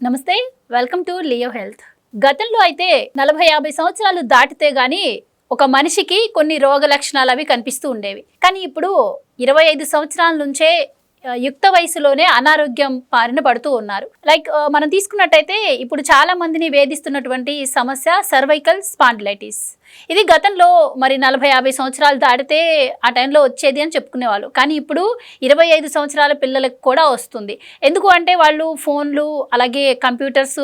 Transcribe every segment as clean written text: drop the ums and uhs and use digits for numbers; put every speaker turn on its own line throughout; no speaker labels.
నమస్తే. Welcome to Leo health. గతంలో అయితే 40-50 సంవత్సరాలు దాటితే గాని ఒక మనిషికి కొన్ని రోగ లక్షణాలు అవి కనిపిస్తూ ఉండేవి. కానీ ఇప్పుడు 25 సంవత్సరాల నుంచే యుక్త వయసులోనే అనారోగ్యం బారిన పడుతూ ఉన్నారు. మనం తీసుకున్నట్టయితే ఇప్పుడు చాలా మందిని వేధిస్తున్నటువంటి సమస్య సర్వైకల్ స్పాండిలైటిస్. ఇది గతంలో మరి 40-50 సంవత్సరాలు దాటితే ఆ టైంలో వచ్చేది అని చెప్పుకునేవాళ్ళు. కానీ ఇప్పుడు 25 సంవత్సరాల పిల్లలకు కూడా వస్తుంది. ఎందుకు అంటే వాళ్ళు ఫోన్లు అలాగే కంప్యూటర్స్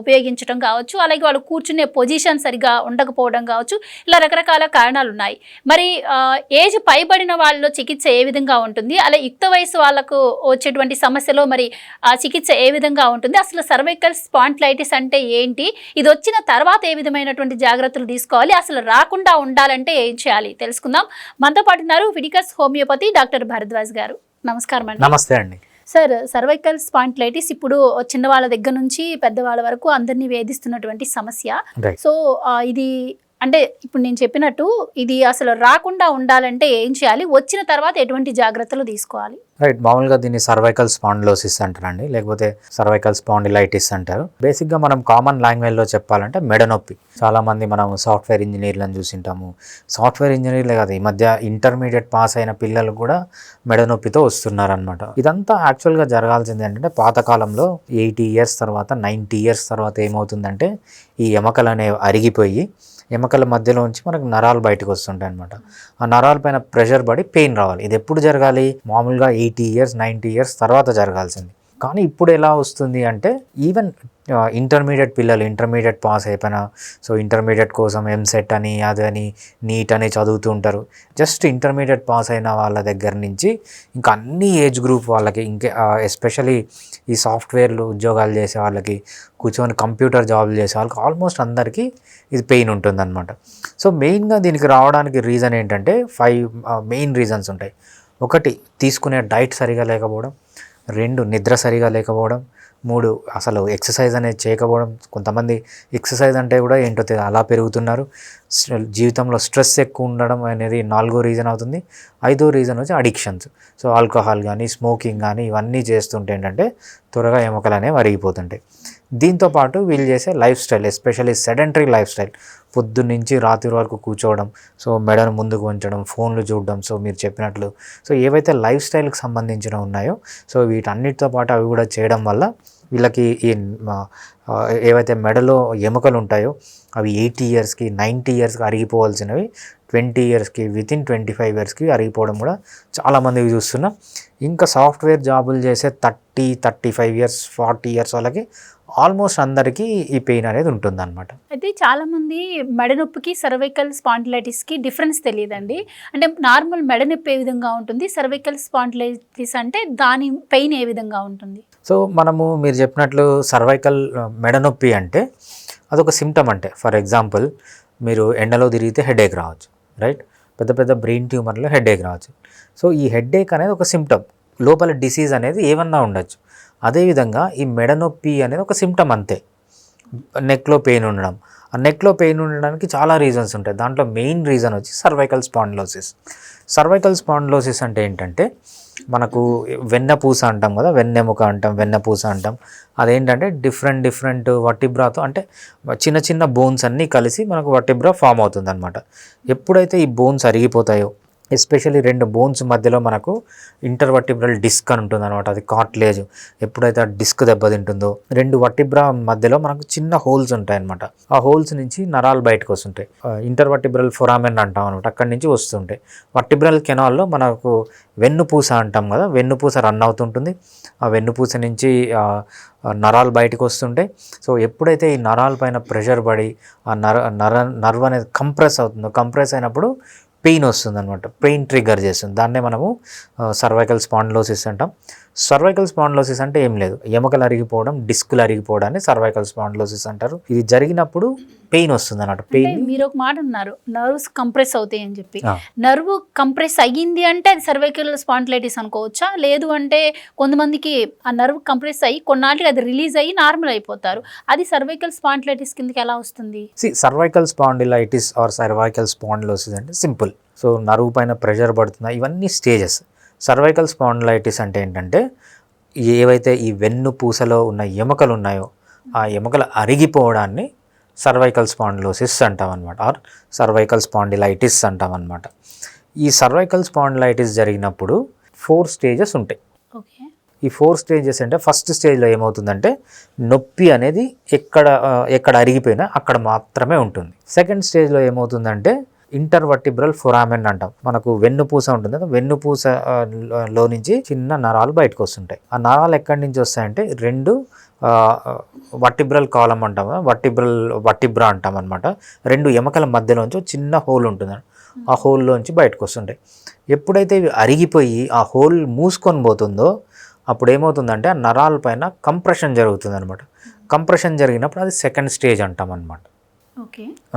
ఉపయోగించడం కావచ్చు, అలాగే వాళ్ళు కూర్చునే పొజిషన్ సరిగా ఉండకపోవడం కావచ్చు, ఇలా రకరకాల కారణాలు ఉన్నాయి. మరి ఏజ్ పైబడిన వాళ్ళలో చికిత్స ఏ విధంగా ఉంటుంది, అలా యుక్త వయసు వాళ్ళకు వచ్చేటువంటి సమస్యలో మరి ఆ చికిత్స ఏ విధంగా ఉంటుంది, అసలు సర్వైకల్ స్పాండిలైటిస్ అంటే ఏంటి, ఇది వచ్చిన తర్వాత ఏ విధమైనటువంటి జాగ్రత్తలు తీసుకోవాలి, అసలు రాకుండా ఉండాలంటే ఏం చేయాలి తెలుసుకుందాం. మనతో పాటు ఉన్నారు ఫిడికస్ హోమియోపతి డాక్టర్ భరద్వాజ్ గారు. నమస్కారం అండి.
నమస్తే అండి.
సార్, సర్వైకల్ స్పాండిలైటిస్ ఇప్పుడు చిన్న వాళ్ళ దగ్గర నుంచి పెద్దవాళ్ళ వరకు అందరినీ వేధిస్తున్నటువంటి సమస్య. సో ఇది అంటే ఇప్పుడు నేను చెప్పినట్టు ఇది అసలు రాకుండా ఉండాలంటే ఏం చేయాలి, వచ్చిన తర్వాత ఎటువంటి జాగ్రత్తలు తీసుకోవాలి?
రైట్, మామూలుగా దీన్ని సర్వైకల్ స్పాండిలోసిస్ అంటారండి, లేకపోతే సర్వైకల్ స్పాండిలైటిస్ అంటారు. బేసిక్గా మనం కామన్ లాంగ్వేజ్లో చెప్పాలంటే మెడనొప్పి. చాలామంది మనం సాఫ్ట్వేర్ ఇంజనీర్లను చూసింటాము. సాఫ్ట్వేర్ ఇంజనీర్లే కాదు, ఈ మధ్య ఇంటర్మీడియట్ పాస్ అయిన పిల్లలు కూడా మెడనొప్పితో వస్తున్నారనమాట. ఇదంతా యాక్చువల్గా జరగాల్సింది ఏంటంటే పాతకాలంలో 80 ఇయర్స్ తర్వాత 90 ఇయర్స్ తర్వాత ఏమవుతుందంటే ఈ ఎముకలు అనేవి అరిగిపోయి ఎముకల మధ్యలో నుంచి మనకు నరాలు బయటకు వస్తుంటాయి అనమాట. ఆ నరాల పైన ప్రెషర్ పడి పెయిన్ రావాలి. ఇది ఎప్పుడు జరగాలి? మామూలుగా 80 ఇయర్స్ 90 ఇయర్స్ తర్వాత జరగాల్సింది. కానీ ఇప్పుడు ఎలా వస్తుంది అంటే ఈవెన్ ఇంటర్మీడియట్ పిల్లలు ఇంటర్మీడియట్ పాస్ అయిపోయినా, సో ఇంటర్మీడియట్ కోసం ఎంసెట్ అని అదని నీట్ అని చదువుతూ ఉంటారు. జస్ట్ ఇంటర్మీడియట్ పాస్ అయిన వాళ్ళ దగ్గర నుంచి ఇంకా అన్ని ఏజ్ గ్రూప్ వాళ్ళకి, ఇంకా ఎస్పెషలీ ఈ సాఫ్ట్వేర్లు ఉద్యోగాలు చేసే వాళ్ళకి, కూర్చొని కంప్యూటర్ జాబ్లు చేసే వాళ్ళకి ఆల్మోస్ట్ అందరికీ ఇది పెయిన్ ఉంటుందన్నమాట. సో మెయిన్గా దీనికి రావడానికి రీజన్ ఏంటంటే 5 మెయిన్ రీజన్స్ ఉంటాయి. 1, తీసుకునే డైట్ సరిగా లేకపోవడం. 2, నిద్ర సరిగా లేకపోవడం. 3, అసలు ఎక్సర్సైజ్ అనేది చేయకపోవడం. కొంతమంది ఎక్సర్సైజ్ అంటే కూడా ఏంటో అలా పెరుగుతున్నారు. జీవితంలో స్ట్రెస్ ఎక్కువ ఉండడం అనేది 4వ రీజన్ అవుతుంది. 5వ రీజన్ వచ్చి అడిక్షన్స్. సో ఆల్కహాల్ కానీ స్మోకింగ్ కానీ ఇవన్నీ చేస్తుంటే ఏంటంటే త్వరగా ఎముకలు అనేవి అరిగిపోతుంటాయి. దీంతోపాటు వీళ్ళు చేసే life style, especially sedentary life style, పొద్దున్నుంచి రాత్రి వరకు కూర్చోవడం, సో మెడను ముందుకు ఉంచడం, ఫోన్లు చూడడం, సో మీరు చెప్పినట్లు సో ఏవైతే లైఫ్ స్టైల్కి సంబంధించిన ఉన్నాయో సో వీటన్నిటితో పాటు అవి కూడా చేయడం వల్ల వీళ్ళకి ఈ ఏవైతే మెడలో ఎముకలు ఉంటాయో అవి 80 ఇయర్స్కి 90 ఇయర్స్కి అరిగిపోవాల్సినవి 20 ఇయర్స్కి వితిన్ 25 ఇయర్స్కి అరిగిపోవడం కూడా చాలామందికి చూస్తున్నాం. ఇంకా సాఫ్ట్వేర్ జాబులు చేసే 30-35 ఇయర్స్ 40 ఇయర్స్ వాళ్ళకి ఆల్మోస్ట్ అందరికీ ఈ పెయిన్ అనేది ఉంటుందన్నమాట.
అయితే చాలామంది మెడనొప్పికి సర్వైకల్ స్పాండిలైటిస్కి డిఫరెన్స్ తెలియదండి. అంటే నార్మల్ మెడనొప్పి ఏ విధంగా ఉంటుంది, సర్వైకల్ స్పాండిలైటిస్ అంటే దాని పెయిన్ ఏ విధంగా ఉంటుంది?
సో మీరు చెప్పినట్లు సర్వైకల్ మెడనొప్పి అంటే అదొక సిమ్టమ్. అంటే ఫర్ ఎగ్జాంపుల్ మీరు ఎండలో తిరిగితే హెడేక్ రావచ్చు, రైట్? పెద్ద పెద్ద బ్రెయిన్ ట్యూమర్లో హెడేక్ రావచ్చు. సో ఈ హెడేక్ అనేది ఒక సిమ్టమ్, లోపల డిసీజ్ అనేది ఏమన్నా ఉండొచ్చు. అదేవిధంగా ఈ మెడనొప్పి అనేది ఒక సిమ్టమ్ అంతే. నెక్లో పెయిన్ ఉండడం, ఆ నెక్లో పెయిన్ ఉండడానికి చాలా రీజన్స్ ఉంటాయి. దాంట్లో మెయిన్ రీజన్ వచ్చి సర్వైకల్ స్పాండిలోసిస్. సర్వైకల్ స్పాండిలోసిస్ అంటే ఏంటంటే మనకు వెన్నపూస అంటాం కదా, వెన్నెముక అంటాం, వెన్నపూస అంటాం. అదేంటంటే డిఫరెంట్ వర్టిబ్రాతో, అంటే చిన్న చిన్న బోన్స్ అన్నీ కలిసి మనకు వర్టిబ్రా ఫామ్ అవుతుంది అనమాట. ఎప్పుడైతే ఈ బోన్స్ అరిగిపోతాయో, ఎస్పెషల్లీ 2 బోన్స్ మధ్యలో మనకు ఇంటర్వర్టిబ్రల్ డిస్క్ అని ఉంటుంది అనమాట, అది కార్టిలేజ్. ఎప్పుడైతే ఆ డిస్క్ దెబ్బతింటుందో 2 వర్టిబ్రా మధ్యలో మనకు చిన్న హోల్స్ ఉంటాయి అనమాట. ఆ హోల్స్ నుంచి నరాలు బయటకు వస్తుంటాయి. ఇంటర్వర్టిబ్రల్ ఫొరామెన్ అంటాం అనమాట, అక్కడి నుంచి వస్తుంటాయి. వర్టిబ్రల్ కెనాల్లో మనకు వెన్నుపూస అంటాం కదా, వెన్నుపూస రన్ అవుతుంటుంది. ఆ వెన్నుపూస నుంచి నరాలు బయటకు వస్తుంటాయి. సో ఎప్పుడైతే ఈ నరాల పైన ప్రెషర్ పడి ఆ నర్వ్ అనేది కంప్రెస్ అవుతుందో, కంప్రెస్ అయినప్పుడు పెయిన్ వస్తుంది అనమాట, పెయిన్ ట్రిగ్గర్ చేస్తుంది. దాన్నే మనము సర్వైకల్ స్పాండిలోసిస్ అంటాం. సర్వైకల్ స్పాండిలోసిస్ అంటే ఏం లేదు, ఎముకలు అరిగిపోవడం, డిస్కులు అరిగిపోవడాన్ని సర్వైకల్ స్పాండిలోసిస్ అంటారు. ఇది జరిగినప్పుడు పెయిన్ వస్తుంది అన్నమాట. పెయిన్,
మీరు ఒక మాట అన్నారు, నర్వ్స్ కంప్రెస్ అవుతాయి అని చెప్పి. నర్వ్ కంప్రెస్ అయ్యింది అంటే అది సర్వైకల్ స్పాండిలైటిస్ అనుకోవచ్చా? లేదు అంటే కొంతమందికి ఆ నర్వ్ కంప్రెస్ అయ్యి కొన్నాళ్ళకి అది రిలీజ్ అయ్యి నార్మల్ అయిపోతారు, అది సర్వైకల్ స్పాండిలైటిస్ కిందకి ఎలా వస్తుంది?
Cervical spondylitis or cervical spondylosis అంటే సింపుల్. సో నర్వ్ పైన ప్రెషర్ పడుతుందా, ఇవన్నీ స్టేజెస్. సర్వైకల్ స్పాండిలైటిస్ అంటే ఏంటంటే ఏవైతే ఈ వెన్నుపూసలో ఉన్న ఎముకలు ఉన్నాయో ఆ ఎముకలు అరిగిపోవడాన్ని సర్వైకల్ స్పాండిలోసిస్ అంటాం అనమాట, ఆర్ సర్వైకల్ స్పాండిలైటిస్ అంటాం అనమాట. ఈ సర్వైకల్ స్పాండిలైటిస్ జరిగినప్పుడు 4 స్టేజెస్ ఉంటాయి.
ఓకే.
ఈ 4 స్టేజెస్ అంటే ఫస్ట్ స్టేజ్లో ఏమవుతుందంటే నొప్పి అనేది ఎక్కడ అరిగిపోయినా అక్కడ మాత్రమే ఉంటుంది. సెకండ్ స్టేజ్లో ఏమవుతుందంటే ఇంటర్వర్టిబ్రల్ ఫొరామెన్ అంటాం. మనకు వెన్నుపూస ఉంటుంది కదా, వెన్నుపూస లో నుంచి చిన్న నరాలు బయటకు వస్తుంటాయి. ఆ నరాలు ఎక్కడి నుంచి వస్తాయంటే 2 వర్టిబ్రల్ కాలం అంటాం, వర్టిబ్రా అంటాం అనమాట. 2 ఎముకల మధ్యలోంచి చిన్న హోల్ ఉంటుంది, ఆ హోల్లోంచి బయటకు వస్తుంటాయి. ఎప్పుడైతే ఇవి అరిగిపోయి ఆ హోల్ మూసుకొని పోతుందో అప్పుడు ఏమవుతుందంటే ఆ నరాల పైన కంప్రెషన్ జరుగుతుంది అనమాట. కంప్రెషన్ జరిగినప్పుడు అది సెకండ్ స్టేజ్ అంటాం అనమాట.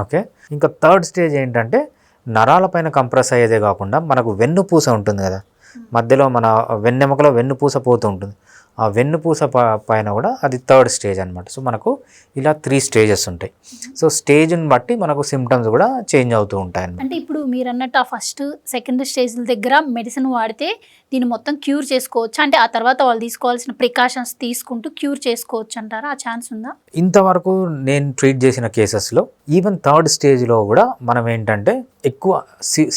ఓకే. ఇంకా థర్డ్ స్టేజ్ ఏంటంటే నరాల పైన కంప్రెస్ అయ్యేదే కాకుండా మనకు వెన్నుపూస ఉంటుంది కదా, మధ్యలో మన వెన్నెముకలో వెన్నుపూస పోతూ ఉంటుంది, ఆ వెన్నుపూస పైన కూడా అది థర్డ్ స్టేజ్ అనమాట. సో మనకు ఇలా 3 స్టేజెస్ ఉంటాయి. సో స్టేజ్ని బట్టి మనకు సిమ్టమ్స్ కూడా చేంజ్ అవుతూ ఉంటాయి అన్నమాట.
అంటే ఇప్పుడు మీరు అన్నట్టు ఆ ఫస్ట్ సెకండ్ స్టేజ్ల దగ్గర మెడిసిన్ వాడితే దీన్ని మొత్తం క్యూర్ చేసుకోవచ్చు, అంటే ఆ తర్వాత వాళ్ళు తీసుకోవాల్సిన ప్రికాషన్స్ తీసుకుంటూ క్యూర్ చేసుకోవచ్చు అంటారా? ఆ ఛాన్స్ ఉందా?
ఇంతవరకు నేను ట్రీట్ చేసిన కేసెస్లో ఈవెన్ థర్డ్ స్టేజ్లో కూడా మనం ఏంటంటే ఎక్కువ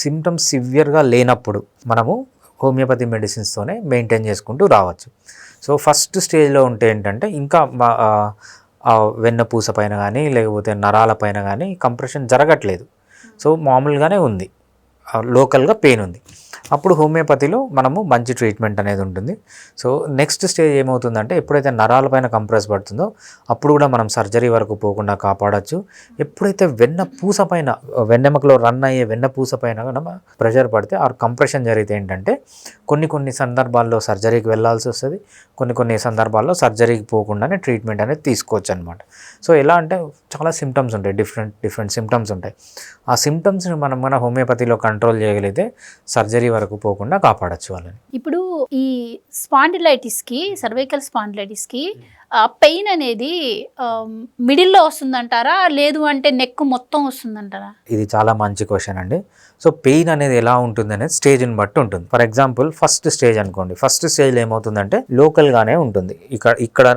సిమ్టమ్స్ సివియర్గా లేనప్పుడు మనము హోమియోపతి మెడిసిన్స్తోనే మెయింటైన్ చేసుకుంటూ రావచ్చు. సో ఫస్ట్ స్టేజ్లో ఉంటే ఏంటంటే ఇంకా వెన్నపూస పైన కానీ లేకపోతే నరాల పైన కానీ కంప్రెషన్ జరగట్లేదు, సో మామూలుగానే ఉంది, లోకల్గా పెయిన్ ఉంది, అప్పుడు హోమియోపతిలో మనము మంచి ట్రీట్మెంట్ అనేది ఉంటుంది. సో నెక్స్ట్ స్టేజ్ ఏమవుతుందంటే ఎప్పుడైతే నరాలపైన కంప్రెస్ పడుతుందో అప్పుడు కూడా మనం సర్జరీ వరకు పోకుండా కాపాడచ్చు. ఎప్పుడైతే వెన్నపూస పైన వెన్నెముకలో రన్ అయ్యే వెన్నపూస పైన ప్రెషర్ పడితే ఆ కంప్రెషన్ జరిగితే ఏంటంటే కొన్ని సందర్భాల్లో సర్జరీకి వెళ్ళాల్సి వస్తుంది, కొన్ని సందర్భాల్లో సర్జరీకి పోకుండానే ట్రీట్మెంట్ అనేది తీసుకోవచ్చు అనమాట. సో ఎలా అంటే చాలా సిమ్టమ్స్ ఉంటాయి, డిఫరెంట్ సిమ్టమ్స్ ఉంటాయి. ఆ సిమ్టమ్స్ని మన హోమియోపతిలో కంట్రోల్ చేయగలిగితే సర్జరీ వరకు పోకుండా కాపాడచ్చు వాళ్ళని.
ఇప్పుడు ఈ స్పాండిలైటిస్కి, సర్వైకల్ స్పాండిలైటిస్కి పెయిన్ అనేది మిడిల్లో వస్తుందంటారా, లేదు అంటే నెక్ మొత్తం వస్తుందంటారా?
ఇది చాలా మంచి క్వశ్చన్ అండి. సో పెయిన్ అనేది ఎలా ఉంటుంది అనేది స్టేజ్ని బట్టి ఉంటుంది. ఫర్ ఎగ్జాంపుల్ ఫస్ట్ స్టేజ్ అనుకోండి, ఫస్ట్ స్టేజ్లో ఏమవుతుందంటే లోకల్గానే ఉంటుంది, ఇక్కడ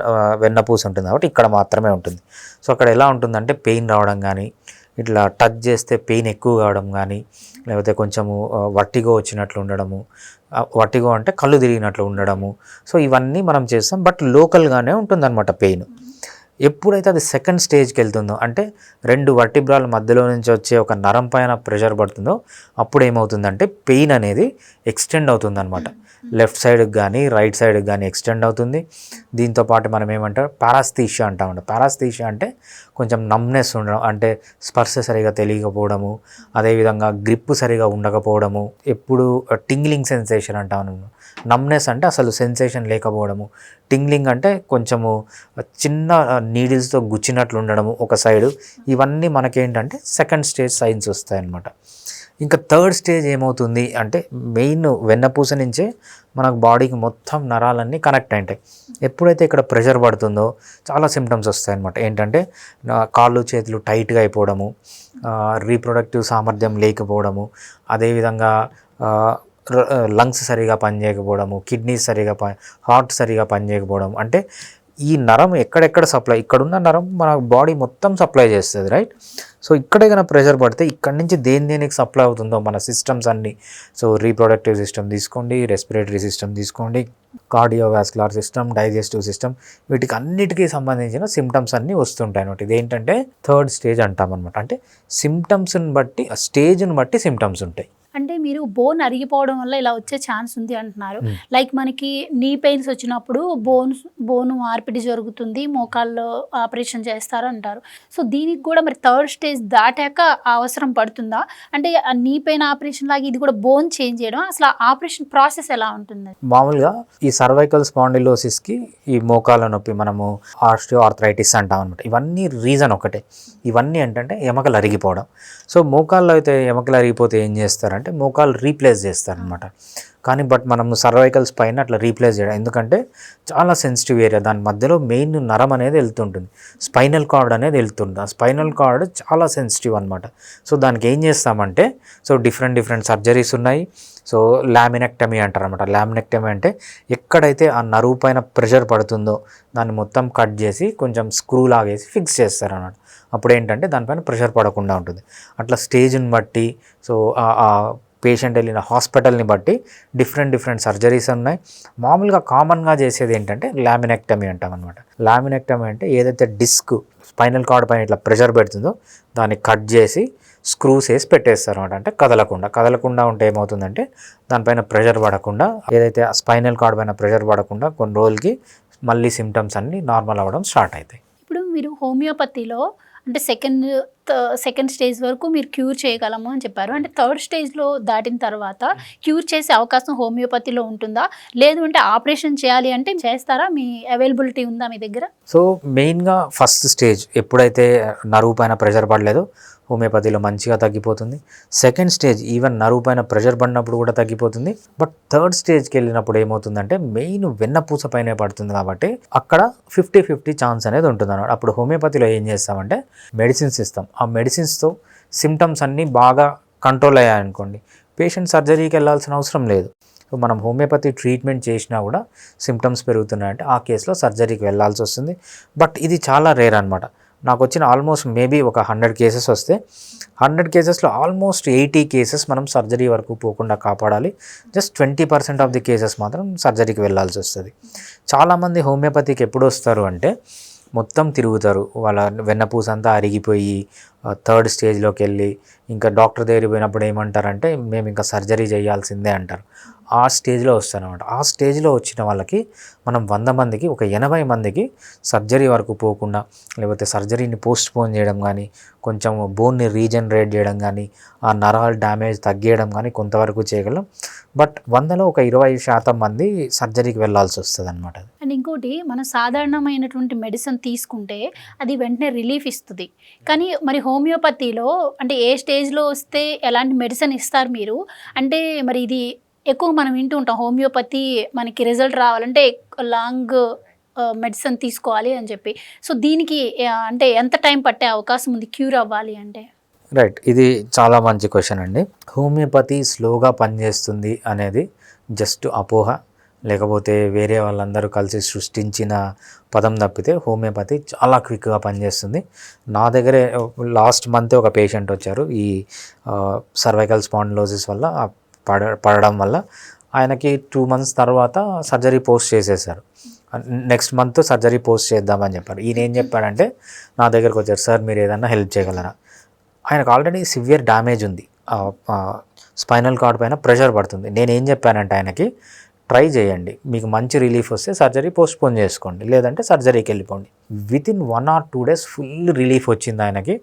వెన్నపూస ఉంటుంది కాబట్టి ఇక్కడ మాత్రమే ఉంటుంది. సో అక్కడ ఎలా ఉంటుందంటే పెయిన్ రావడం కానీ, ఇట్లా టచ్ చేస్తే పెయిన్ ఎక్కువ కావడం కానీ, లేకపోతే కొంచెము వర్టిగో వచ్చినట్లు ఉండడము, వర్టిగో అంటే కళ్ళు తిరిగినట్లు ఉండడము, సో ఇవన్నీ మనం చేస్తాం, బట్ లోకల్గానే ఉంటుందన్నమాట పెయిన్. ఎప్పుడైతే అది సెకండ్ స్టేజ్కి వెళ్తుందో అంటే 2 వర్టిబ్రాల మధ్యలో నుంచి వచ్చే ఒక నరం పైన ప్రెషర్ పడుతుందో అప్పుడు ఏమవుతుందంటే పెయిన్ అనేది ఎక్స్టెండ్ అవుతుందన్నమాట. లెఫ్ట్ సైడ్కి కానీ రైట్ సైడ్కి కానీ ఎక్స్టెండ్ అవుతుంది. దీంతోపాటు మనం ఏమంటారు పారాస్థీషియా అంటామంట. పారాస్థీషియా అంటే కొంచెం నమ్నెస్ ఉండడం, అంటే స్పర్శ సరిగా తెలియకపోవడము, అదేవిధంగా గ్రిప్ సరిగా ఉండకపోవడము, ఎప్పుడు టింగ్లింగ్ సెన్సేషన్ అంటాము. నమ్నెస్ అంటే అసలు సెన్సేషన్ లేకపోవడము, టింగ్లింగ్ అంటే కొంచెము చిన్న నీడిల్స్తో గుచ్చినట్లు ఉండడము ఒక సైడు. ఇవన్నీ మనకేంటంటే సెకండ్ స్టేజ్ సైన్స్ వస్తాయన్నమాట. ఇంకా థర్డ్ స్టేజ్ ఏమవుతుంది అంటే మెయిన్ వెన్నపూస నుంచే మనకు బాడీకి మొత్తం నరాలన్నీ కనెక్ట్ అయింటాయి. ఎప్పుడైతే ఇక్కడ ప్రెషర్ పడుతుందో చాలా సిమ్టమ్స్ వస్తాయన్నమాట. ఏంటంటే కాళ్ళు చేతులు టైట్గా అయిపోవడము, రీప్రొడక్టివ్ సామర్థ్యం లేకపోవడము, అదేవిధంగా లంగ్స్ సరిగా పనిచేయకపోవడము, కిడ్నీస్ సరిగా హార్ట్ సరిగా పనిచేయకపోవడం. అంటే ఈ నరం ఎక్కడెక్కడ సప్లై, ఇక్కడున్న నరం మన బాడీ మొత్తం సప్లై చేస్తుంది, రైట్? సో ఇక్కడ కన్నా ప్రెషర్ పడితే ఇక్కడ నుంచి దేనికి సప్లై అవుతుందో మన సిస్టమ్స్ అన్నీ, సో రీప్రొడక్టివ్ సిస్టమ్ తీసుకోండి, రెస్పిరేటరీ సిస్టమ్ తీసుకోండి, కార్డియోవాస్కులర్ సిస్టమ్, డైజెస్టివ్ సిస్టమ్, వీటికి అన్నిటికీ సంబంధించిన సిమ్టమ్స్ అన్నీ వస్తుంటాయి అనమాట. ఇదేంటంటే థర్డ్ స్టేజ్ అంటాం అనమాట. అంటే సిమ్టమ్స్ని బట్టి, స్టేజ్ని బట్టి సిమ్టమ్స్ ఉంటాయి.
అంటే మీరు బోన్ అరిగిపోవడం వల్ల ఇలా వచ్చే ఛాన్స్ ఉంది అంటున్నారు. లైక్ మనకి నీ పెయిన్స్ వచ్చినప్పుడు బోను మార్పిడి జరుగుతుంది, మోకాల్లో ఆపరేషన్ చేస్తారు అంటారు. సో దీనికి కూడా మరి థర్డ్ స్టేజ్ దాటాక అవసరం పడుతుందా? అంటే నీ పెయిన్ ఆపరేషన్ లాగా ఇది కూడా బోన్ చేంజ్ చేయడం, అసలు ఆపరేషన్ ప్రాసెస్ ఎలా ఉంటుంది?
మామూలుగా ఈ సర్వైకల్ స్పాండిలోసిస్కి ఈ మోకాల నొప్పి మనము ఆర్థరైటిస్ అంటాం అనమాట. ఇవన్నీ రీజన్ ఒకటే. ఇవన్నీ ఏంటంటే ఎముకలు అరిగిపోవడం. సో మోకాల్లో అయితే ఎముకలు అరిగిపోతే ఏం చేస్తారంటే మోకాలు రీప్లేస్ చేస్తారనమాట. కానీ బట్ మనం సర్వైకల్ స్పైన్ అట్లా రీప్లేస్ చేయడం, ఎందుకంటే చాలా సెన్సిటివ్ ఏరియా, దాని మధ్యలో మెయిన్ నరం అనేది వెళ్తుంటుంది, స్పైనల్ కార్డ్ అనేది వెళ్తుంది. ఆ స్పైనల్ కార్డ్ చాలా సెన్సిటివ్ అనమాట. సో దానికి ఏం చేస్తామంటే, సో డిఫరెంట్ సర్జరీస్ ఉన్నాయి. సో లామినెక్టమీ అంటారు అనమాట. లామినెక్టమీ అంటే ఎక్కడైతే ఆ నరువు పైన ప్రెషర్ పడుతుందో దాన్ని మొత్తం కట్ చేసి కొంచెం స్క్రూ లాగేసి ఫిక్స్ చేస్తారు అన్నమాట. అప్పుడు ఏంటంటే దానిపైన ప్రెషర్ పడకుండా ఉంటుంది. అట్లా స్టేజ్ని బట్టి, సో ఆ పేషెంట్ వెళ్ళిన హాస్పిటల్ని బట్టి డిఫరెంట్ సర్జరీస్ ఉన్నాయి. మామూలుగా కామన్గా చేసేది ఏంటంటే లామినెక్టమీ అంటాం అనమాట. లామినెక్టమీ అంటే ఏదైతే డిస్క్ స్పైనల్ కార్డ్ పైన ఇట్లా ప్రెషర్ పెడుతుందో దాన్ని కట్ చేసి స్క్రూస్ వేసి పెట్టేస్తారు అనమాట. అంటే కదలకుండా ఉంటే ఏమవుతుందంటే దానిపైన ప్రెషర్ పడకుండా, ఏదైతే స్పైనల్ కార్డ్ పైన ప్రెషర్ పడకుండా కొన్ని రోజులకి మళ్ళీ సిమ్టమ్స్ అన్నీ నార్మల్ అవ్వడం స్టార్ట్ అవుతాయి.
ఇప్పుడు మీరు హోమియోపతిలో అంటే సెకండ్ స్టేజ్ వరకు మీరు క్యూర్ చేయగలము అని చెప్పారు. అంటే థర్డ్ స్టేజ్లో దాటిన తర్వాత క్యూర్ చేసే అవకాశం హోమియోపతిలో ఉంటుందా? లేదు అంటే ఆపరేషన్ చేయాలి అంటే చేస్తారా? మీ అవైలబిలిటీ ఉందా మీ దగ్గర?
సో మెయిన్గా ఫస్ట్ స్టేజ్ ఎప్పుడైతే నరువు పైన ప్రెషర్ పడలేదో హోమియోపతిలో మంచిగా తగ్గిపోతుంది. సెకండ్ స్టేజ్ ఈవెన్ నరువు పైన ప్రెషర్ పడినప్పుడు కూడా తగ్గిపోతుంది. బట్ థర్డ్ స్టేజ్కి వెళ్ళినప్పుడు ఏమవుతుందంటే మెయిన్ వెన్నపూస పైనే పడుతుంది కాబట్టి అక్కడ 50-50 ఛాన్స్ అనేది ఉంటుంది అన్నమాట. అప్పుడు హోమియోపతిలో ఏం చేస్తామంటే మెడిసిన్స్ ఇస్తాం. ఆ మెడిసిన్స్తో సిమ్టమ్స్ అన్నీ బాగా కంట్రోల్ అయ్యాయనుకోండి, పేషెంట్ సర్జరీకి వెళ్ళాల్సిన అవసరం లేదు. సో మనం హోమియోపతి ట్రీట్మెంట్ చేసినా కూడా సిమ్టమ్స్ పెరుగుతున్నాయంటే ఆ కేసులో సర్జరీకి వెళ్ళాల్సి వస్తుంది. బట్ ఇది చాలా రేర్ అనమాట. నాకు వచ్చిన ఆల్మోస్ట్ మేబీ ఒక 100 కేసెస్ వస్తే 100 కేసెస్లో ఆల్మోస్ట్ 80 కేసెస్ మనం సర్జరీ వరకు పోకుండా కాపాడాలి. జస్ట్ 20% ఆఫ్ ది కేసెస్ మాత్రం సర్జరీకి వెళ్ళాల్సి వస్తుంది. చాలామంది హోమియోపతికి ఎప్పుడు వస్తారు అంటే మొత్తం తిరుగుతారు, వాళ్ళ వెన్నపూస అంతా అరిగిపోయి థర్డ్ స్టేజ్లోకి వెళ్ళి ఇంకా డాక్టర్ దగ్గరికి పోయినప్పుడు ఏమంటారంటే మేము ఇంకా సర్జరీ చేయాల్సిందే అంటారు. ఆ స్టేజ్లో వస్తారనమాట. ఆ స్టేజ్లో వచ్చిన వాళ్ళకి మనం 100 మందికి ఒక 80 మందికి సర్జరీ వరకు పోకుండా, లేకపోతే సర్జరీని పోస్ట్పోన్ చేయడం కానీ, కొంచెం బోన్ని రీజనరేట్ చేయడం కానీ, ఆ నరాల డ్యామేజ్ తగ్గేయడం కానీ కొంతవరకు చేయగలం. బట్ 100లో ఒక 20% మంది సర్జరీకి వెళ్ళాల్సి వస్తుంది అనమాట.
అండ్ ఇంకోటి, మనం సాధారణమైనటువంటి మెడిసిన్ తీసుకుంటే అది వెంటనే రిలీఫ్ ఇస్తుంది. కానీ మరి హోమియోపతిలో అంటే ఏ స్టేజ్లో వస్తే ఎలాంటి మెడిసిన్ ఇస్తారు మీరు? అంటే మరి ఇది ఎక్కువ మనం వింటూ ఉంటాం, హోమియోపతి మనకి రిజల్ట్ రావాలంటే లాంగ్ మెడిసిన్ తీసుకోవాలి అని చెప్పి. సో దీనికి అంటే ఎంత టైం పట్టే అవకాశం ఉంది క్యూర్ అవ్వాలి అంటే?
రైట్, ఇది చాలా మంచి క్వశ్చన్ అండి. హోమియోపతి స్లోగా పనిచేస్తుంది అనేది జస్ట్ అపోహ, లేకపోతే వేరే వాళ్ళందరూ కలిసి సృష్టించిన పదం తప్పితే హోమియోపతి చాలా క్విక్గా పనిచేస్తుంది. నా దగ్గరే లాస్ట్ మంత్ ఒక పేషెంట్ వచ్చారు, ఈ సర్వైకల్ స్పాండిలోసిస్ వల్ల పడడం వల్ల ఆయనకి 2 months తర్వాత సర్జరీ పోస్ట్ చేసేసారు. నెక్స్ట్ మంత్ సర్జరీ పోస్ట్ చేద్దామని చెప్పారు. ఈయన ఏం చెప్పాడంటే నా దగ్గరకు వచ్చారు, సార్ మీరు ఏదన్నా హెల్ప్ చేయగలరా? ఆయనకు ఆల్రెడీ సివియర్ డ్యామేజ్ ఉంది, స్పైనల్ కార్డ్ పైన ప్రెషర్ పడుతుంది. నేనేం చెప్పానంటే ఆయనకి ట్రై చేయండి, మీకు మంచి రిలీఫ్ వస్తే సర్జరీ పోస్ట్పోన్ చేసుకోండి, లేదంటే సర్జరీకి వెళ్ళిపోండి. Within 1 or 2 days full relief వచ్చింది ఆయనకి.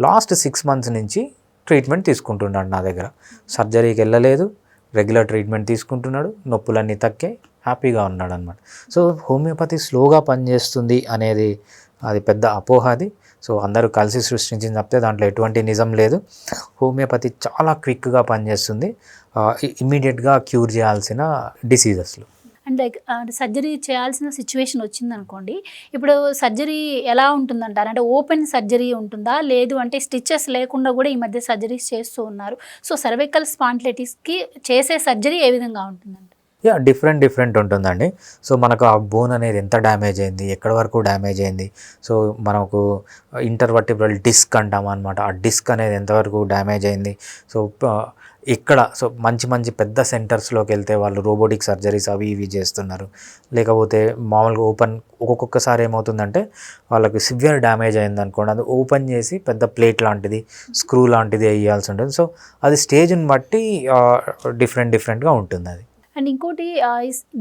లాస్ట్ 6 months నుంచి ట్రీట్మెంట్ తీసుకుంటున్నాడు నా దగ్గర. సర్జరీకి వెళ్ళలేదు, రెగ్యులర్ ట్రీట్మెంట్ తీసుకుంటున్నాడు, నొప్పులన్నీ తగ్గాయి, హ్యాపీగా ఉన్నాడు అనమాట. సో హోమియోపతి స్లోగా పనిచేస్తుంది అనేది అది పెద్ద అపోహ అది. సో అందరూ కలిసి సృష్టించింది తప్పితే దాంట్లో ఎటువంటి నిజం లేదు. హోమియోపతి చాలా క్విక్గా పనిచేస్తుంది, ఇమ్మీడియట్గా క్యూర్ చేయాల్సిన డిసీజెస్లో.
అండ్ లైక్ సర్జరీ చేయాల్సిన సిచ్యువేషన్ వచ్చిందనుకోండి, ఇప్పుడు సర్జరీ ఎలా ఉంటుందంటారు? అంటే ఓపెన్ సర్జరీ ఉంటుందా, లేదు అంటే స్టిచెస్ లేకుండా కూడా ఈ మధ్య సర్జరీస్ చేస్తూ ఉన్నారు. సో సర్వైకల్ స్పాండిలైటిస్కి చేసే సర్జరీ ఏ విధంగా ఉంటుందండి?
డిఫరెంట్ ఉంటుందండి. సో మనకు ఆ బోన్ అనేది ఎంత డ్యామేజ్ అయింది, ఎక్కడి వరకు డ్యామేజ్ అయింది, సో మనకు ఇంటర్వర్టిబ్రల్ డిస్క్ అంటాం అనమాట, ఆ డిస్క్ అనేది ఎంతవరకు డ్యామేజ్ అయింది, సో ఇక్కడ సో మంచి పెద్ద సెంటర్స్లోకి వెళ్తే వాళ్ళు రోబోటిక్ సర్జరీస్ అవి ఇవి చేస్తున్నారు. లేకపోతే మామూలుగా ఓపెన్, ఒక్కొక్కసారి ఏమవుతుందంటే వాళ్ళకి సివియర్ డ్యామేజ్ అయింది అనుకోండి, అది ఓపెన్ చేసి పెద్ద ప్లేట్ లాంటిది, స్క్రూ లాంటిది వేయాల్సి ఉంటుంది. సో అది స్టేజ్ని బట్టి డిఫరెంట్గా ఉంటుంది అది.
అండ్ ఇంకోటి,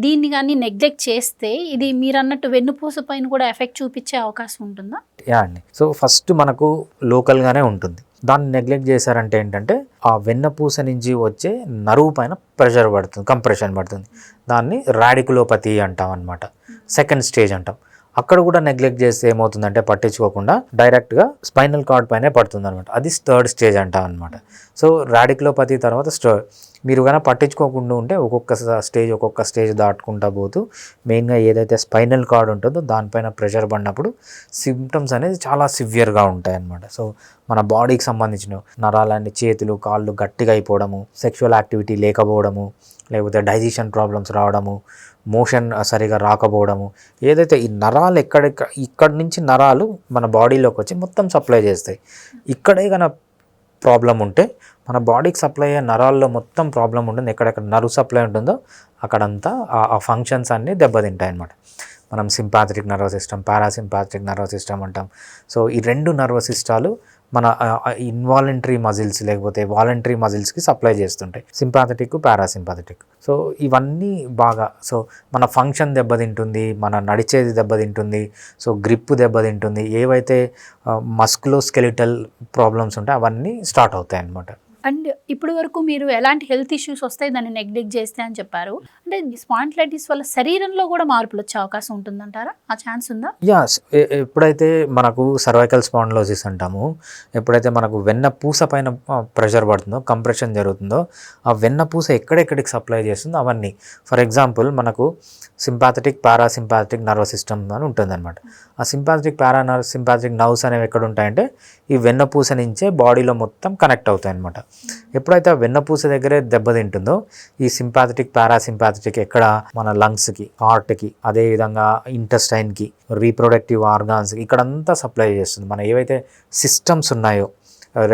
దీన్ని కానీ నెగ్లెక్ట్ చేస్తే ఇది మీరు అన్నట్టు వెన్నుపూస పైన కూడా ఎఫెక్ట్ చూపించే అవకాశం ఉంటుందా?
అండి, సో ఫస్ట్ మనకు లోకల్గానే ఉంటుంది. దాన్ని నెగ్లెక్ట్ చేశారంటే ఏంటంటే ఆ వెన్నపూస నుంచి వచ్చే నరువు పైన ప్రెషర్ పడుతుంది, కంప్రెషన్ పడుతుంది. దాన్ని రాడికులోపతి అంటాం అనమాట, సెకండ్ స్టేజ్ అంటాం. అక్కడ కూడా నెగ్లెక్ట్ చేస్తే ఏమవుతుందంటే పట్టించుకోకుండా డైరెక్ట్గా స్పైనల్ కార్డ్ పైనే పడుతుంది అనమాట. అది థర్డ్ స్టేజ్ అంటాం అనమాట. సో రాడిక్యులోపతి తర్వాత మీరు కనుక పట్టించుకోకుండా ఉంటే ఒక్కొక్క స్టేజ్ దాటుకుంటా పోతూ మెయిన్గా ఏదైతే స్పైనల్ కార్డ్ ఉంటుందో దానిపైన ప్రెషర్ పడినప్పుడు సిమ్టమ్స్ అనేది చాలా సివియర్గా ఉంటాయి అన్నమాట. సో మన బాడీకి సంబంధించిన నరాలన్నీ చేతులు కాళ్ళు గట్టిగా అయిపోవడము, సెక్షువల్ యాక్టివిటీ లేకపోవడము, లేకపోతే డైజెషన్ ప్రాబ్లమ్స్ రావడము, మోషన్ సరిగా రాకపోవడము, ఏదైతే ఈ నరాలు ఇక్కడి నుంచి నరాలు మన బాడీలోకి వచ్చి మొత్తం సప్లై చేస్తాయి. ఇక్కడే కనుక ప్రాబ్లం ఉంటే మన బాడీకి సప్లై అయ్యే నరాల్లో మొత్తం ప్రాబ్లం ఉంటుంది. ఎక్కడెక్కడ నర్వ్ సప్లై ఉంటుందో అక్కడంతా ఆ ఫంక్షన్స్ అన్నీ దెబ్బతింటాయి అన్నమాట. మనం sympathetic nervous system, parasympathetic nervous system అంటాం. సో ఈ రెండు నర్వస్ సిస్టాలు మన ఇన్వాలంటరీ మజిల్స్ లేకపోతే వాలంటరీ మజిల్స్కి సప్లై చేస్తుంటాయి, సింపాథెటిక్, పారాసింపాథెటిక్. సో ఇవన్నీ బాగా మన ఫంక్షన్ దెబ్బతింటుంది, మన నడిచేది దెబ్బతింటుంది, సో గ్రిప్ దెబ్బతింటుంది, ఏవైతే మస్కులోస్కెలిటల్ ప్రాబ్లమ్స్ ఉంటాయి అవన్నీ స్టార్ట్ అవుతాయి అన్నమాట.
అండ్ ఇప్పుడు వరకు మీరు ఎలాంటి హెల్త్ ఇష్యూస్ వస్తాయి దాన్ని నెగ్లెక్ట్ చేస్తే అని చెప్పారు. అంటే స్పాండిలైటిస్ వల్ల శరీరంలో కూడా మార్పులు వచ్చే అవకాశం ఉంటుందంటారా? ఆ ఛాన్స్ ఉందా?
ఎప్పుడైతే మనకు సర్వైకల్ స్పాండిలోసిస్ అంటాము, ఎప్పుడైతే మనకు వెన్నపూస పైన ప్రెషర్ పడుతుందో, కంప్రెషన్ జరుగుతుందో, ఆ వెన్నపూస ఎక్కడెక్కడికి సప్లై చేస్తుందో అవన్నీ. ఫర్ ఎగ్జాంపుల్ మనకు సింపాథెటిక్, పారాసింపాథెటిక్ నర్వస్ సిస్టమ్ అని ఉంటుందన్నమాట. ఆ సింపాథెటిక్, సింపాథెటిక్ నర్వ్స్ అనేవి ఎక్కడ ఉంటాయంటే ఈ వెన్నపూస నుంచే బాడీలో మొత్తం కనెక్ట్ అవుతాయి అన్నమాట. ఎప్పుడైతే ఆ వెన్నపూస దగ్గరే దెబ్బతింటుందో ఈ సింపాథెటిక్, పారాసింపాథెటిక్ ఎక్కడ మన లంగ్స్కి, హార్ట్కి, అదేవిధంగా ఇంటెస్టైన్కి, రీప్రొడక్టివ్ ఆర్గాన్స్కి ఇక్కడంతా సప్లై చేస్తుంది. మన ఏవైతే సిస్టమ్స్ ఉన్నాయో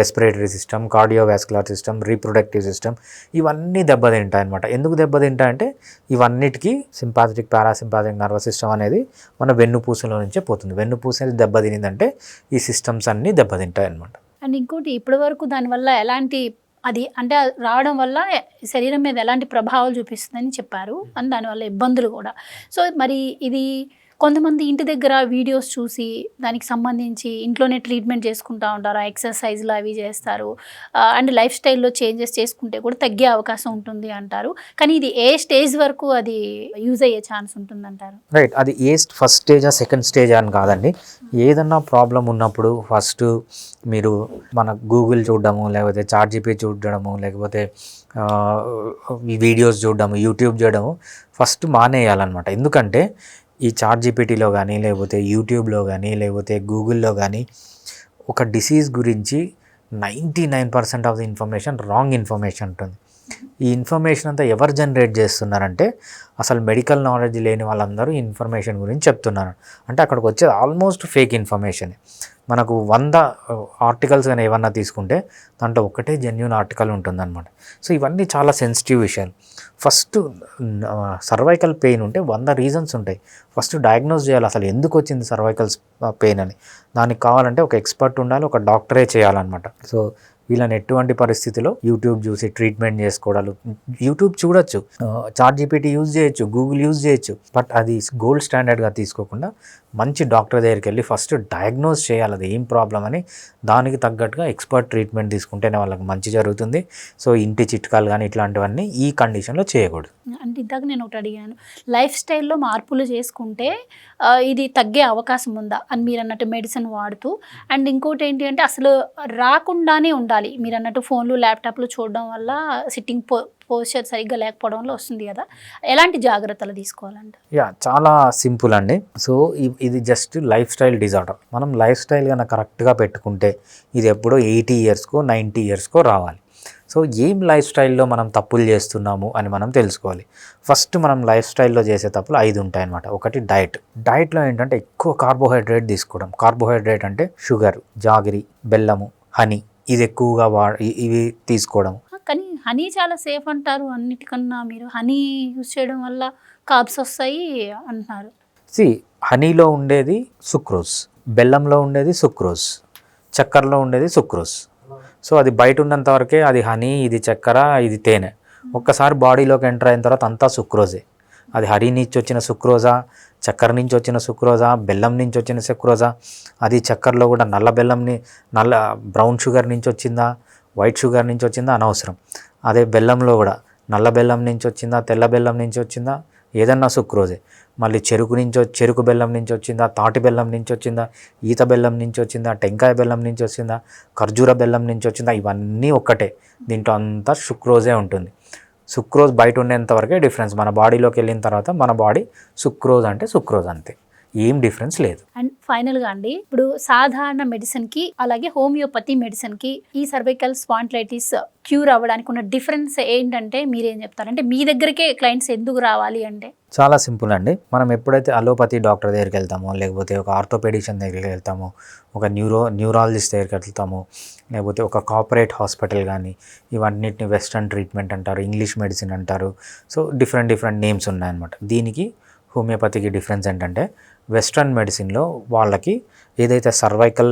respiratory system, cardiovascular system, reproductive system ఇవన్నీ దెబ్బతింటాయి అనమాట. ఎందుకు దెబ్బతింటాయంటే ఇవన్నిటికీ సింపాథెటిక్, పారాసింపాథెటిక్ నర్వస్ సిస్టమ్ అనేది మన వెన్నుపూసలో నుంచే పోతుంది. వెన్నుపూస దెబ్బతినిందంటే ఈ సిస్టమ్స్ అన్నీ దెబ్బతింటాయి అనమాట.
అండ్ ఇంకోటి ఇప్పటి వరకు దానివల్ల ఎలాంటి అది అంటే రావడం వల్ల శరీరం మీద ఎలాంటి ప్రభావాలు చూపిస్తుందని చెప్పారు, అండ్ దానివల్ల ఇబ్బందులు కూడా. సో మరి ఇది కొంతమంది ఇంటి దగ్గర వీడియోస్ చూసి దానికి సంబంధించి ఇంట్లోనే ట్రీట్మెంట్ చేసుకుంటూ ఉంటారు, ఎక్సర్సైజ్లు అవి చేస్తారు, అండ్ లైఫ్ స్టైల్లో చేంజెస్ చేసుకుంటే కూడా తగ్గే అవకాశం ఉంటుంది అంటారు. కానీ ఇది ఏ స్టేజ్ వరకు అది యూజ్ అయ్యే ఛాన్స్ ఉంటుందంటారు?
రైట్, అది ఫస్ట్ స్టేజా సెకండ్ స్టేజా అని కాదండి. ఏదన్నా ప్రాబ్లం ఉన్నప్పుడు ఫస్ట్ మీరు మన గూగుల్ చూడడము, లేకపోతే చాట్‌జీపీటీ చూడడము, లేకపోతే వీడియోస్ చూడడము, యూట్యూబ్ చూడడము ఫస్ట్ మానేయాలన్నమాట. ఎందుకంటే ఈ చాట్‌జీపీటీలో కానీ, లేకపోతే యూట్యూబ్లో కానీ, లేకపోతే గూగుల్లో కానీ ఒక డిసీజ్ గురించి 99% of the information wrong information ఉంటుంది. ఈ ఇన్ఫర్మేషన్ అంతా ఎవరు జనరేట్ చేస్తున్నారంటే అసలు మెడికల్ నాలెడ్జ్ లేని వాళ్ళందరూ ఇన్ఫర్మేషన్ గురించి చెప్తున్నారు. అంటే అక్కడికి వచ్చేది ఆల్మోస్ట్ ఫేక్ ఇన్ఫర్మేషన్. మనకు 100 ఆర్టికల్స్ కానీ ఏమన్నా తీసుకుంటే దాంట్లో ఒకటే జెన్యూన్ ఆర్టికల్ ఉంటుందన్నమాట. సో ఇవన్నీ చాలా సెన్సిటివ్ విషయాలు. ఫస్ట్ సర్వైకల్ పెయిన్ ఉంటే 100 రీజన్స్ ఉంటాయి. ఫస్ట్ డయాగ్నోస్ చేయాలి అసలు ఎందుకు వచ్చింది సర్వైకల్ పెయిన్ అని. దానికి కావాలంటే ఒక ఎక్స్పర్ట్ ఉండాలి, ఒక డాక్టరే చేయాలన్నమాట. సో వీళ్ళని ఎటువంటి పరిస్థితిలో యూట్యూబ్ చూసి ట్రీట్మెంట్ చేసుకోవడాలు, యూట్యూబ్ చూడొచ్చు, చాట్‌జీపీటీ యూజ్ చేయొచ్చు, గూగుల్ యూజ్ చేయొచ్చు, బట్ అది గోల్డ్ స్టాండర్డ్గా తీసుకోకుండా మంచి డాక్టర్ దగ్గరికి వెళ్ళి ఫస్ట్ డయాగ్నోస్ చేయాలి అది ఏం ప్రాబ్లం అని. దానికి తగ్గట్టుగా ఎక్స్పర్ట్ ట్రీట్మెంట్ తీసుకుంటేనే వాళ్ళకి మంచి జరుగుతుంది. సో ఇంటి చిట్కాలు కానీ ఇట్లాంటివన్నీ ఈ కండిషన్లో చేయకూడదు.
అంటే ఇందాక నేను ఒకటి అడిగాను, లైఫ్ స్టైల్లో మార్పులు చేసుకుంటే ఇది తగ్గే అవకాశం ఉందా అని మీరు అన్నట్టు మెడిసిన్ వాడుతూ. అండ్ ఇంకోటి ఏంటి అంటే అసలు రాకుండానే ఉండాలి, మీరు అన్నట్టు ఫోన్లు, ల్యాప్టాప్లు చూడడం వల్ల సిట్టింగ్ పోస్చర్ సరిగ్గా లేకపోవడం వల్ల వస్తుంది కదా, ఎలాంటి జాగ్రత్తలు తీసుకోవాలంటే?
చాలా సింపుల్ అండి. సో ఇది జస్ట్ లైఫ్ స్టైల్ డిజార్డర్. మనం లైఫ్ స్టైల్ కన్నా కరెక్ట్గా పెట్టుకుంటే ఇది ఎప్పుడో 80 ఇయర్స్కో 90 ఇయర్స్కో రావాలి. సో ఏం లైఫ్ స్టైల్లో మనం తప్పులు చేస్తున్నాము అని మనం తెలుసుకోవాలి. ఫస్ట్ మనం లైఫ్ స్టైల్లో చేసే తప్పులు 5 ఉంటాయన్నమాట. ఒకటి డైట్లో ఏంటంటే ఎక్కువ కార్బోహైడ్రేట్ తీసుకోవడం. కార్బోహైడ్రేట్ అంటే షుగర్, జాగిరి, బెల్లము, హనీ, ఇది ఎక్కువగా ఇవి తీసుకోవడం.
కానీ హనీ చాలా సేఫ్ అంటారు అన్నిటికన్నా. మీరు హనీ యూజ్ చేయడం వల్ల కార్బ్స్ వస్తాయి అంటున్నారు.
హనీలో ఉండేది సుక్రోజ్, బెల్లంలో ఉండేది సుక్రోజ్, చక్కెరలో ఉండేది సుక్రోజ్. సో అది బయట ఉన్నంత వరకే అది హనీ, ఇది చక్కెర, ఇది తేనె. ఒక్కసారి బాడీలోకి ఎంటర్ అయిన తర్వాత అంతా సుక్రోజే. అది హనీ నుంచి వచ్చిన సుక్రోజా, చక్కెర నుంచి వచ్చిన సుక్రోజా, బెల్లం నుంచి వచ్చిన సుక్రోజా, అది చక్కెరలో కూడా నల్ల బ్రౌన్ షుగర్ నుంచి వచ్చిందా, వైట్ షుగర్ నుంచి వచ్చిందా అనవసరం. అదే బెల్లంలో కూడా నల్ల బెల్లం నుంచి వచ్చిందా, తెల్ల బెల్లం నుంచి వచ్చిందా, ఏదన్నా సుక్రోజే. మళ్ళీ చెరుకు బెల్లం నుంచి వచ్చిందా, తాటి బెల్లం నుంచి వచ్చిందా, ఈత బెల్లం నుంచి వచ్చిందా, టెంకాయ బెల్లం నుంచి వచ్చిందా, ఖర్జూర బెల్లం నుంచి వచ్చిందా, ఇవన్నీ ఒక్కటే. దీంట్లో అంతా సుక్రోజే ఉంటుంది. సుక్రోజ్ బయట ఉండేంత వరకే డిఫరెన్స్. మన బాడీలోకి వెళ్ళిన తర్వాత మన బాడీ సుక్రోజ్ అంటే సుక్రోజ్ అంతే, ఏం డిఫరెన్స్ లేదు.
అండ్ ఫైనల్గా అండి, ఇప్పుడు సాధారణ మెడిసిన్కి అలాగే హోమియోపతి మెడిసిన్కి ఈ సర్వైకల్ స్పాండిలైటిస్ క్యూర్ అవ్వడానికి ఉన్న డిఫరెన్స్ ఏంటంటే మీరేం చెప్తారు? అంటే మీ దగ్గరికే క్లయింట్స్ ఎందుకు రావాలి అంటే?
చాలా సింపుల్ అండి. మనం ఎప్పుడైతే అలోపతి డాక్టర్ దగ్గరికి వెళ్తామో, లేకపోతే ఒక ఆర్థోపెడిషియన్ దగ్గరికి వెళ్తామో, ఒక న్యూరాలజిస్ట్ దగ్గరికి వెళ్తామో, లేకపోతే ఒక కార్పొరేట్ హాస్పిటల్ కానీ, ఇవన్నిటిని వెస్ట్రన్ ట్రీట్మెంట్ అంటారు, ఇంగ్లీష్ మెడిసిన్ అంటారు. సో డిఫరెంట్ నేమ్స్ ఉన్నాయన్నమాట. దీనికి హోమియోపతికి డిఫరెన్స్ ఏంటంటే, వెస్ట్రన్ మెడిసిన్లో వాళ్ళకి ఏదైతే సర్వైకల్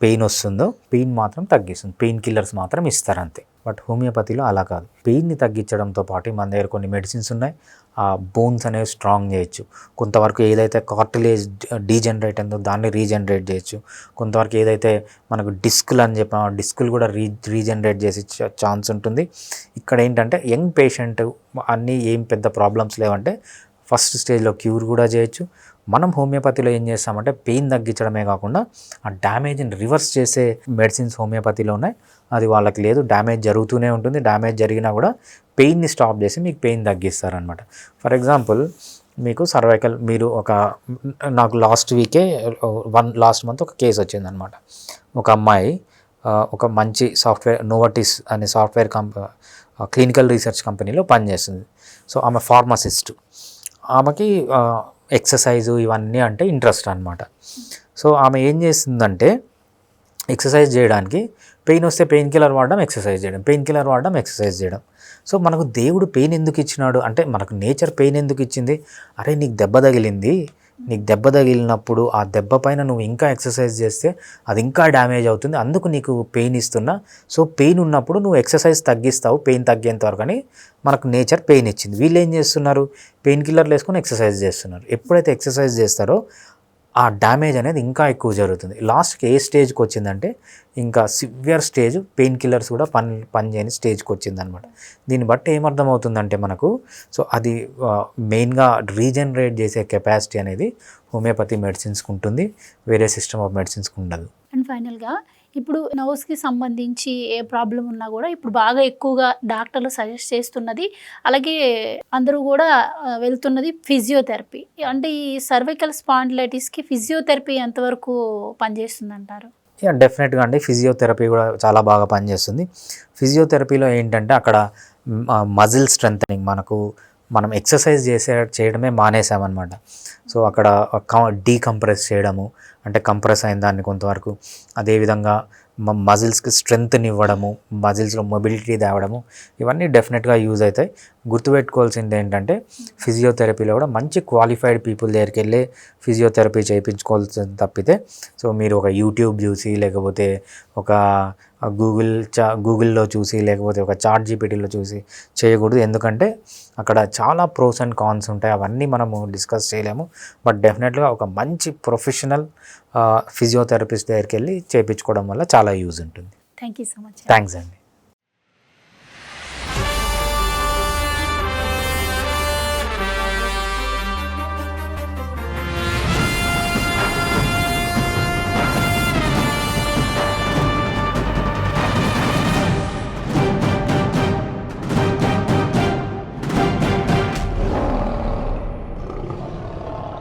పెయిన్ వస్తుందో పెయిన్ మాత్రం తగ్గిస్తుంది, పెయిన్ కిల్లర్స్ మాత్రం ఇస్తారు అంతే. బట్ హోమియోపతిలో అలా కాదు. పెయిన్ని తగ్గించడంతో పాటు మన దగ్గర కొన్ని మెడిసిన్స్ ఉన్నాయి. ఆ బోన్స్ అనేవి స్ట్రాంగ్ చేయొచ్చు. కొంతవరకు ఏదైతే కార్టిలేజ్ డీజనరేట్ అయిందో దాన్ని రీజనరేట్ చేయొచ్చు. కొంతవరకు ఏదైతే మనకు డిస్కులు అని చెప్పి ఆ డిస్కులు కూడా రీజనరేట్ చేసే ఛాన్స్ ఉంటుంది. ఇక్కడ ఏంటంటే యంగ్ పేషెంట్ అన్నీ ఏం పెద్ద ప్రాబ్లమ్స్ లేవంటే ఫస్ట్ స్టేజ్లో క్యూర్ కూడా చేయొచ్చు. మనం హోమియోపతిలో ఏం చేస్తామంటే పెయిన్ తగ్గించడమే కాకుండా ఆ డ్యామేజ్ని రివర్స్ చేసే మెడిసిన్స్ హోమియోపతిలో ఉన్నాయి. అది వాళ్ళకి లేదు, డ్యామేజ్ జరుగుతూనే ఉంటుంది. డ్యామేజ్ జరిగినా కూడా పెయిన్ని స్టాప్ చేసి మీకు పెయిన్ తగ్గిస్తారనమాట. ఫర్ ఎగ్జాంపుల్, మీకు సర్వైకల్ నాకు లాస్ట్ మంత్ ఒక కేసు వచ్చిందనమాట. ఒక అమ్మాయి ఒక మంచి సాఫ్ట్వేర్ నోవాటిస్ అనే సాఫ్ట్వేర్ క్లినికల్ రీసెర్చ్ కంపెనీలో పనిచేస్తుంది. సో ఆమె ఫార్మసిస్ట్. ఆమెకి ఎక్సర్సైజు ఇవన్నీ అంటే ఇంట్రెస్ట్ అనమాట. సో ఆమె ఏం చేస్తుందంటే ఎక్సర్సైజ్ చేయడానికి పెయిన్ వస్తే పెయిన్ కిల్లర్ వాడడం, ఎక్సర్సైజ్ చేయడం, పెయిన్ కిల్లర్ వాడడం, ఎక్సర్సైజ్ చేయడం. సో మనకు దేవుడు పెయిన్ ఎందుకు ఇచ్చినాడు అంటే, మనకు నేచర్ పెయిన్ ఎందుకు ఇచ్చింది? అరే నీకు దెబ్బ తగిలినప్పుడు ఆ దెబ్బ పైన నువ్వు ఇంకా ఎక్సర్సైజ్ చేస్తే అది ఇంకా డ్యామేజ్ అవుతుంది, అందుకు నీకు పెయిన్ ఇస్తున్నా. సో పెయిన్ ఉన్నప్పుడు నువ్వు ఎక్సర్సైజ్ తగ్గిస్తావు పెయిన్ తగ్గేంత వరకు అని మనకు నేచర్ పెయిన్ ఇచ్చింది. వీళ్ళు ఏం చేస్తున్నారు? పెయిన్ కిల్లర్లు వేసుకొని ఎక్సర్సైజ్ చేస్తున్నారు. ఎప్పుడైతే ఎక్సర్సైజ్ చేస్తారో ఆ డ్యామేజ్ అనేది ఇంకా ఎక్కువ జరుగుతుంది. లాస్ట్కి ఏ స్టేజ్కి వచ్చిందంటే ఇంకా సివియర్ స్టేజ్, పెయిన్ కిల్లర్స్ కూడా పనిచేయని స్టేజ్కి వచ్చిందనమాట. దీన్ని బట్టి ఏమర్థమవుతుందంటే మనకు, సో అది మెయిన్గా రీజనరేట్ చేసే కెపాసిటీ అనేది హోమియోపతి మెడిసిన్స్కి ఉంటుంది, వేరే సిస్టమ్ ఆఫ్ మెడిసిన్స్కి ఉండదు.
అండ్ ఫైనల్గా ఇప్పుడు నర్వ్స్కి సంబంధించి ఏ ప్రాబ్లం ఉన్నా కూడా ఇప్పుడు బాగా ఎక్కువగా డాక్టర్లు సజెస్ట్ చేస్తున్నది, అలాగే అందరూ కూడా వెళ్తున్నది ఫిజియోథెరపీ. అంటే ఈ సర్వైకల్ స్పాండిలైటిస్కి ఫిజియోథెరపీ ఎంతవరకు పనిచేస్తుంది అంటారు?
డెఫినెట్గా అండి, ఫిజియోథెరపీ కూడా చాలా బాగా పనిచేస్తుంది. ఫిజియోథెరపీలో ఏంటంటే అక్కడ మజిల్ స్ట్రెంథనింగ్, మనం ఎక్సర్సైజ్ చేయడమే మానేసామన్నమాట. సో అక్కడ డీకంప్రెస్ చేయడము, అంటే కంప్రెస్ అయిన దాన్ని కొంతవరకు, అదేవిధంగా మజిల్స్కి స్ట్రెంగ్త్ని ఇవ్వడము, మజిల్స్లో మొబిలిటీ తేవడము, ఇవన్నీ డెఫినెట్గా యూజ్ అవుతాయి. గుర్తుపెట్టుకోవాల్సింది ఏంటంటే ఫిజియోథెరపీలో కూడా మంచి క్వాలిఫైడ్ పీపుల్ దగ్గరికి వెళ్ళి ఫిజియోథెరపీ చేయించుకోవాల్సింది తప్పితే, సో మీరు ఒక యూట్యూబ్ చూసి, లేకపోతే ఒక గూగుల్లో చూసి, లేకపోతే ఒక చాట్‌జీపీటీలో చూసి చేయకూడదు. ఎందుకంటే అక్కడ చాలా ప్రోస్ అండ్ కాన్స్ ఉంటాయి, అవన్నీ మనము డిస్కస్ చేయలేము. బట్ డెఫినెట్గా ఒక మంచి ప్రొఫెషనల్ ఫిజియోథెరపిస్ట్ దగ్గరికి వెళ్ళి చేయించుకోవడం వల్ల చాలా యూజ్ ఉంటుంది.
Thank you so much.
Thanks అండి.